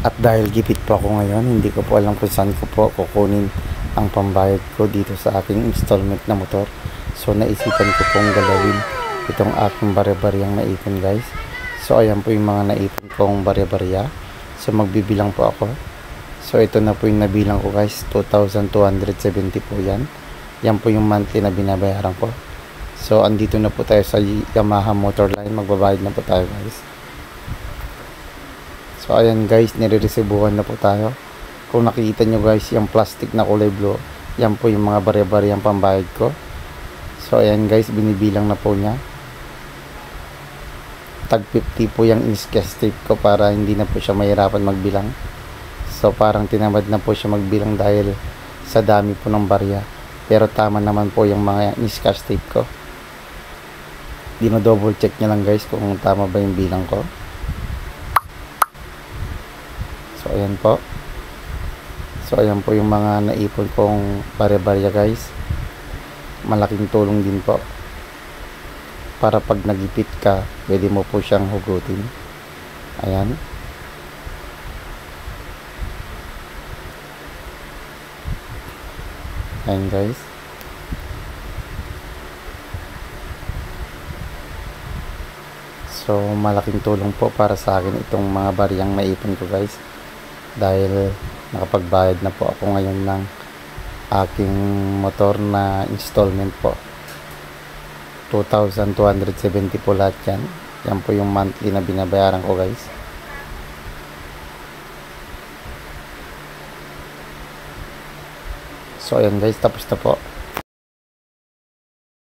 At dahil gipit po ako ngayon, hindi ko po alam kung saan ko po kukunin ang pambayad ko dito sa aking installment na motor. So naisipan ko pong galawin itong aking bare-bariyang naipon, guys. So ayan po yung mga naipon kong bare-bariya. So magbibilang po ako. So ito na po yung nabilang ko, guys. 2,270 po yan. Yan po yung monthly na binabayaran ko. So andito na po tayo sa Yamaha Motorline. Magbabayad na po tayo, guys. So ayan, guys, nire-resibuhan na po tayo. Kung nakikita nyo, guys, yung plastic na kulay blue, yan po yung mga bare-bari ang pambayad ko. So ayan, guys, binibilang na po niya. Tag 50 po yung in-sketch tape ko para hindi na po siya mahirapan magbilang. So parang tinamad na po siya magbilang dahil sa dami po ng barya. Pero tama naman po yung mga in-sketch tape ko. Dino-double check niya lang, guys, kung tama ba yung bilang ko. So ayan po. So ayan po yung mga naipon kong bare-barya, guys. Malaking tulong din po. Para pag nagipit ka, pwede mo po siyang hugutin. Ayan. Ayan, guys. So malaking tulong po para sa akin itong mga bariyang naipon ko, guys. Dahil nakapagbayad na po ako ngayon ng aking motor na installment po. 2,270 po lahat yan. Yan po yung monthly na binabayaran ko, guys. So ayan, guys, tapos na po.